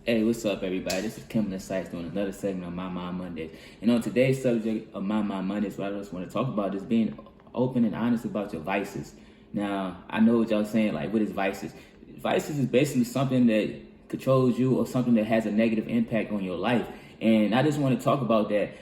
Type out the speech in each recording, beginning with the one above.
Hey, what's up, everybody? This is Kimberly Sykes doing another segment of My Mind Mondays. And on today's subject of My Mind Mondays, what I just want to talk about is being open and honest about your vices. Now, I know what y'all saying, like, what is vices? Vices is basically something that controls you or something that has a negative impact on your life. And I just want to talk about that.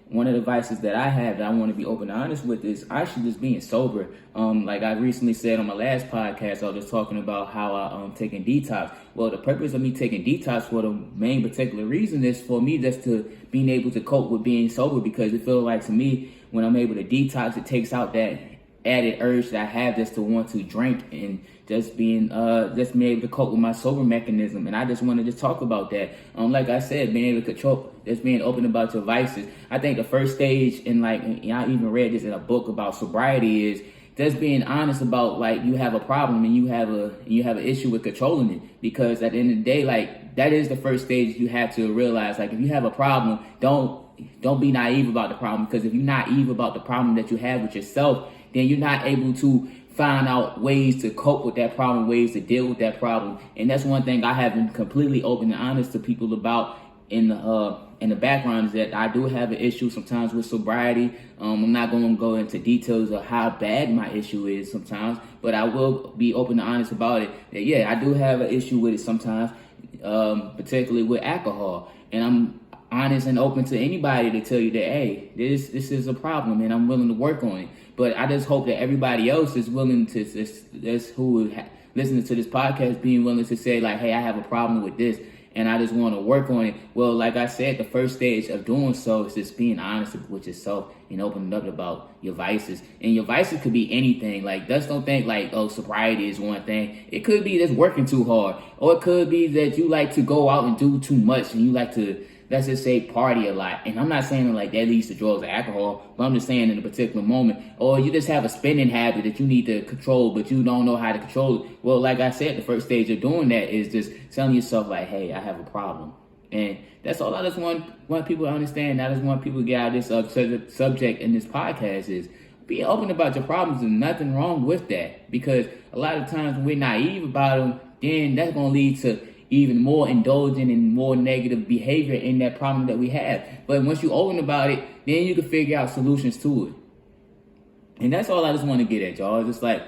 One of the vices that I have that I want to be open and honest with is actually just being sober. Like I recently said on my last podcast, I was just talking about how I'm taking detox. Well, the purpose of me taking detox for the main particular reason is for me just to being able to cope with being sober, because it feels like to me when I'm able to detox, it takes out that added urge that I have just to want to drink and just being able to cope with my sober mechanism. And I just want to just talk about that. Like I said, being able to control, just being open about your vices. I think the first stage in I even read this in a book about sobriety is just being honest about like you have a problem and you have an issue with controlling it. Because at the end of the day, like that is the first stage you have to realize. Like if you have a problem, don't be naive about the problem, because if you're naive about the problem that you have with yourself, then you're not able to find out ways to cope with that problem, ways to deal with that problem. And that's one thing I have been completely open and honest to people about in the background, is that I do have an issue sometimes with sobriety. I'm not going to go into details of how bad my issue is sometimes, but I will be open and honest about it. That yeah, I do have an issue with it sometimes, particularly with alcohol. And I'm honest and open to anybody to tell you that, hey, this is a problem and I'm willing to work on it. But I just hope that everybody else is willing to, listening to this podcast, being willing to say like, hey, I have a problem with this and I just want to work on it. Well, like I said, the first stage of doing so is just being honest with yourself and opening up about your vices. And your vices could be anything. Like, just don't think like, oh, sobriety is one thing. It could be just working too hard. Or it could be that you like to go out and do too much and you like to, let's just say, party a lot. And I'm not saying like that leads to drugs or alcohol, but I'm just saying in a particular moment. Or you just have a spending habit that you need to control, but you don't know how to control it. Well, like I said, the first stage of doing that is just telling yourself like, hey, I have a problem. And that's all I just want people to understand. I just want people to get out of this subject in this podcast is being open about your problems. There's nothing wrong with that, because a lot of times when we're naive about them, then that's going to lead to even more indulgent and more negative behavior in that problem that we have. But once you're open about it, then you can figure out solutions to it. And that's all I just want to get at, y'all. Just like,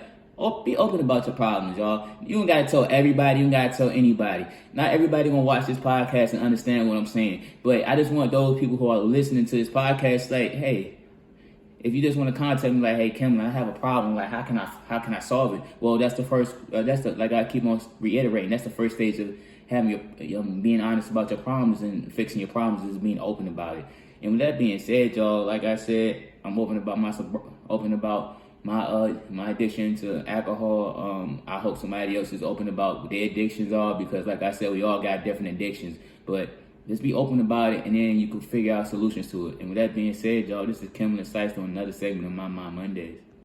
be open about your problems, y'all. You don't got to tell everybody. You don't got to tell anybody. Not everybody going to watch this podcast and understand what I'm saying. But I just want those people who are listening to this podcast, like, hey, if you just want to contact me, like, hey, Kim, I have a problem. Like, how can I solve it? Well, that's the first. Like I keep on reiterating. That's the first stage of having your being honest about your problems and fixing your problems, is being open about it. And with that being said, y'all, like I said, I'm open about my addiction to alcohol. I hope somebody else is open about what their addictions are, because, like I said, we all got different addictions, but just be open about it, and then you can figure out solutions to it. And with that being said, y'all, this is Kimberly Sykes on another segment of My Mind Mondays.